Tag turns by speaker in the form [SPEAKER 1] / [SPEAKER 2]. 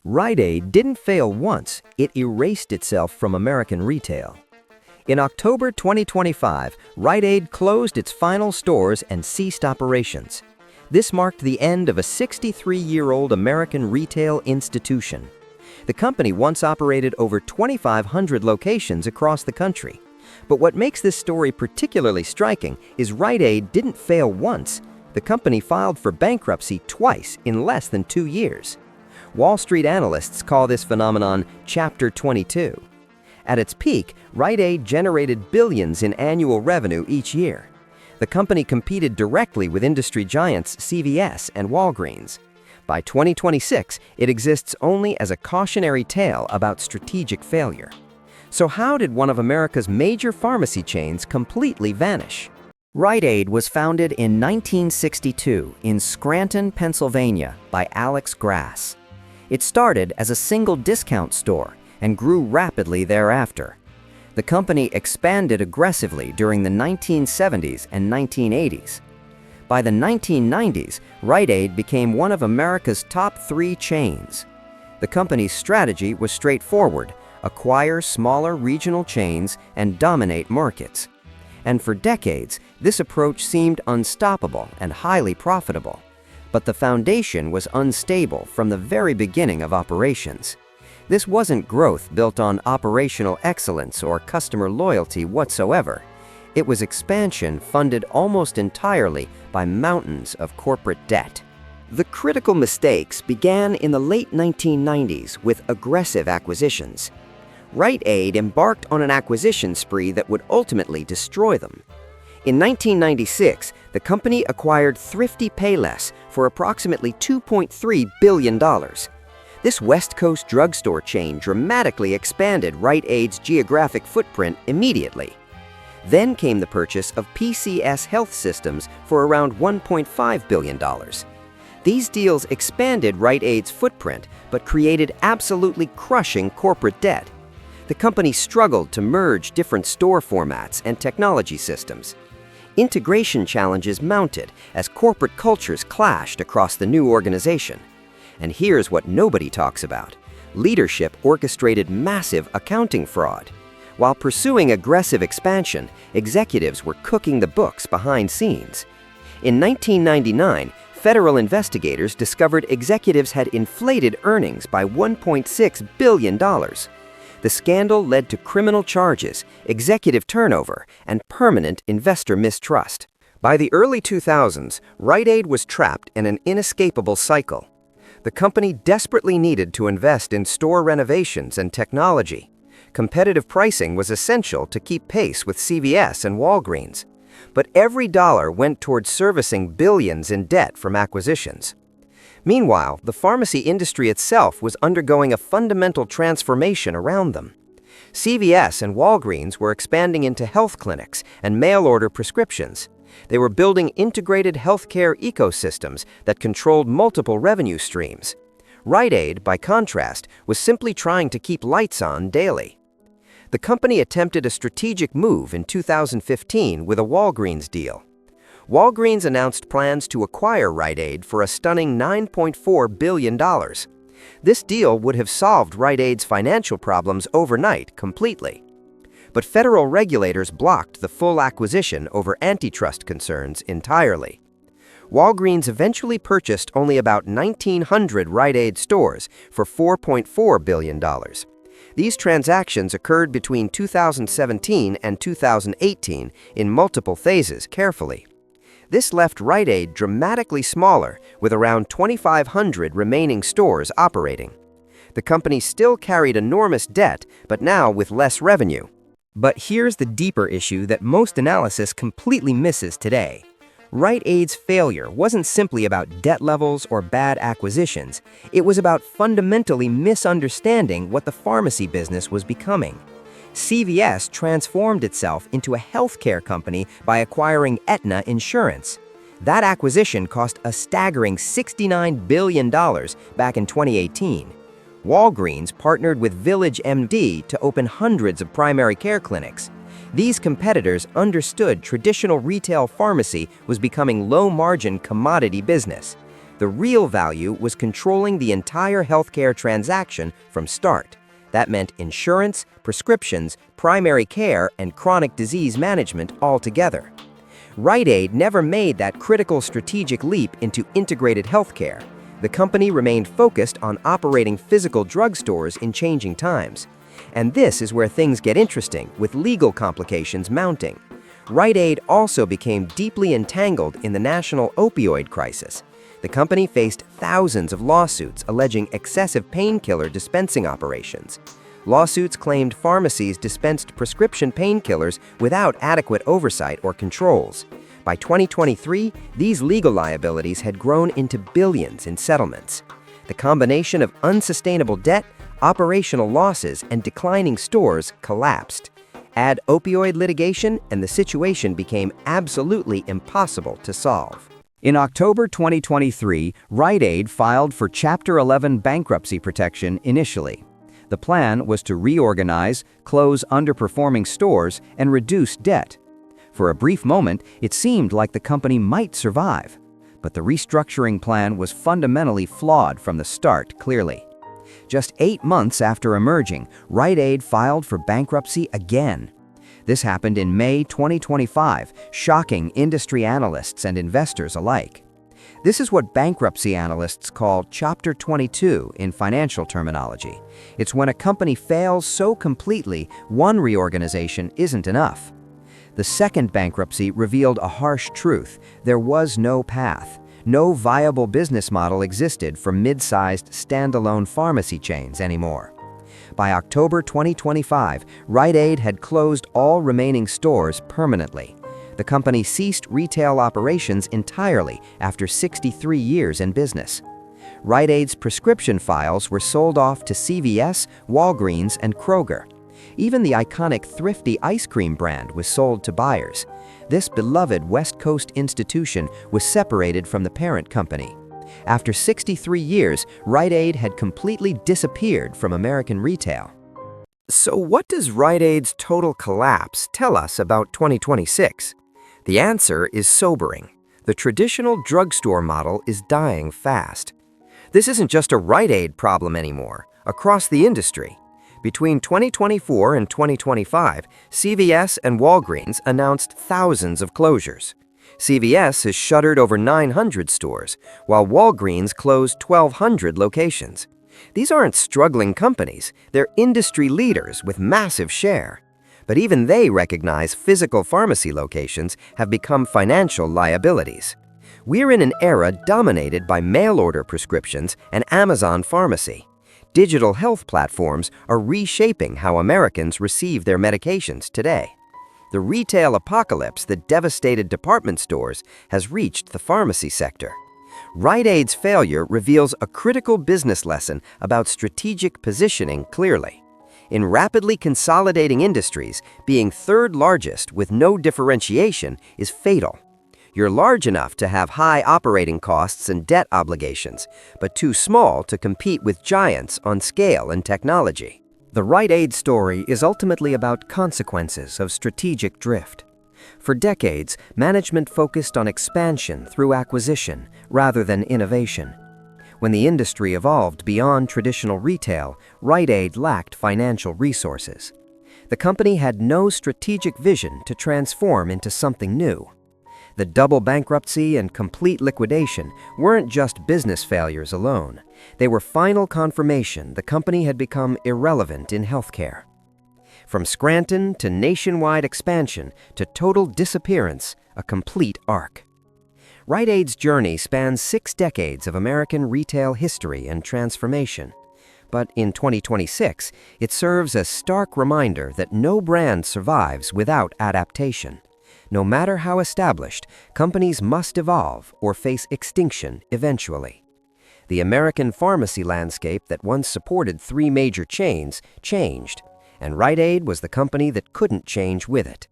[SPEAKER 1] Rite Aid didn't fail once, it erased itself from American retail. In October 2025, Rite Aid closed its final stores and ceased operations. This marked the end of a 63-year-old American retail institution. The company once operated over 2,500 locations across the country. But what makes this story particularly striking is Rite Aid didn't fail once. The company filed for bankruptcy twice in less than 2 years. Wall Street analysts call this phenomenon Chapter 22. At its peak, Rite Aid generated billions in annual revenue each year. The company competed directly with industry giants CVS and Walgreens. By 2026, it exists only as a cautionary tale about strategic failure. So how did one of America's major pharmacy chains completely vanish? Rite Aid was founded in 1962 in Scranton, Pennsylvania by Alex Grass. It started as a single discount store and grew rapidly thereafter. The company expanded aggressively during the 1970s and 1980s. By the 1990s, Rite Aid became one of America's top 3 chains. The company's strategy was straightforward: acquire smaller regional chains and dominate markets. And for decades, this approach seemed unstoppable and highly profitable. But the foundation was unstable from the very beginning of operations. This wasn't growth built on operational excellence or customer loyalty whatsoever. It was expansion funded almost entirely by mountains of corporate debt. The critical mistakes began in the late 1990s with aggressive acquisitions. Rite Aid embarked on an acquisition spree that would ultimately destroy them. In 1996, the company acquired Thrifty Payless for approximately $2.3 billion. This West Coast drugstore chain dramatically expanded Rite Aid's geographic footprint immediately. Then came the purchase of PCS Health Systems for around $1.5 billion. These deals expanded Rite Aid's footprint but created absolutely crushing corporate debt. The company struggled to merge different store formats and technology systems. Integration challenges mounted as corporate cultures clashed across the new organization. And here's what nobody talks about: leadership orchestrated massive accounting fraud. While pursuing aggressive expansion, executives were cooking the books behind scenes. In 1999, federal investigators discovered executives had inflated earnings by $1.6 billion. The scandal led to criminal charges, executive turnover, and permanent investor mistrust. By the early 2000s, Rite Aid was trapped in an inescapable cycle. The company desperately needed to invest in store renovations and technology. Competitive pricing was essential to keep pace with CVS and Walgreens. But every dollar went towards servicing billions in debt from acquisitions. Meanwhile, the pharmacy industry itself was undergoing a fundamental transformation around them. CVS and Walgreens were expanding into health clinics and mail-order prescriptions. They were building integrated healthcare ecosystems that controlled multiple revenue streams. Rite Aid, by contrast, was simply trying to keep lights on daily. The company attempted a strategic move in 2015 with a Walgreens deal. Walgreens announced plans to acquire Rite Aid for a stunning $9.4 billion. This deal would have solved Rite Aid's financial problems overnight completely. But federal regulators blocked the full acquisition over antitrust concerns entirely. Walgreens eventually purchased only about 1,900 Rite Aid stores for $4.4 billion. These transactions occurred between 2017 and 2018 in multiple phases carefully. This left Rite Aid dramatically smaller, with around 2,500 remaining stores operating. The company still carried enormous debt, but now with less revenue. But here's the deeper issue that most analysis completely misses today. Rite Aid's failure wasn't simply about debt levels or bad acquisitions. It was about fundamentally misunderstanding what the pharmacy business was becoming. CVS transformed itself into a healthcare company by acquiring Aetna Insurance. That acquisition cost a staggering $69 billion back in 2018. Walgreens partnered with Village MD to open hundreds of primary care clinics. These competitors understood traditional retail pharmacy was becoming low-margin commodity business. The real value was controlling the entire healthcare transaction from start. That meant insurance, prescriptions, primary care, and chronic disease management all together. Rite Aid never made that critical strategic leap into integrated healthcare. The company remained focused on operating physical drugstores in changing times. And this is where things get interesting, with legal complications mounting. Rite Aid also became deeply entangled in the national opioid crisis. The company faced thousands of lawsuits alleging excessive painkiller dispensing operations. Lawsuits claimed pharmacies dispensed prescription painkillers without adequate oversight or controls. By 2023, these legal liabilities had grown into billions in settlements. The combination of unsustainable debt, operational losses, and declining stores collapsed. Add opioid litigation, and the situation became absolutely impossible to solve. In October 2023, Rite Aid filed for Chapter 11 bankruptcy protection initially. The plan was to reorganize, close underperforming stores, and reduce debt. For a brief moment, it seemed like the company might survive. But the restructuring plan was fundamentally flawed from the start, clearly. Just 8 months after emerging, Rite Aid filed for bankruptcy again. This happened in May 2025, shocking industry analysts and investors alike. This is what bankruptcy analysts call Chapter 22 in financial terminology. It's when a company fails so completely, one reorganization isn't enough. The second bankruptcy revealed a harsh truth. There was no path. No viable business model existed for mid-sized, standalone pharmacy chains anymore. By October 2025, Rite Aid had closed all remaining stores permanently. The company ceased retail operations entirely after 63 years in business. Rite Aid's prescription files were sold off to CVS, Walgreens, and Kroger. Even the iconic Thrifty ice cream brand was sold to buyers. This beloved West Coast institution was separated from the parent company. After 63 years, Rite Aid had completely disappeared from American retail. So what does Rite Aid's total collapse tell us about 2026? The answer is sobering. The traditional drugstore model is dying fast. This isn't just a Rite Aid problem anymore. Across the industry, between 2024 and 2025, CVS and Walgreens announced thousands of closures. CVS has shuttered over 900 stores, while Walgreens closed 1,200 locations. These aren't struggling companies, they're industry leaders with massive share. But even they recognize physical pharmacy locations have become financial liabilities. We're in an era dominated by mail-order prescriptions and Amazon Pharmacy. Digital health platforms are reshaping how Americans receive their medications today. The retail apocalypse that devastated department stores has reached the pharmacy sector. Rite Aid's failure reveals a critical business lesson about strategic positioning clearly. In rapidly consolidating industries, being third largest with no differentiation is fatal. You're large enough to have high operating costs and debt obligations, but too small to compete with giants on scale and technology. The Rite Aid story is ultimately about consequences of strategic drift. For decades, management focused on expansion through acquisition rather than innovation. When the industry evolved beyond traditional retail, Rite Aid lacked financial resources. The company had no strategic vision to transform into something new. The double bankruptcy and complete liquidation weren't just business failures alone. They were final confirmation the company had become irrelevant in healthcare. From Scranton to nationwide expansion to total disappearance, a complete arc. Rite Aid's journey spans 6 decades of American retail history and transformation. But in 2026, it serves as a stark reminder that no brand survives without adaptation. No matter how established, companies must evolve or face extinction eventually. The American pharmacy landscape that once supported 3 major chains changed, and Rite Aid was the company that couldn't change with it.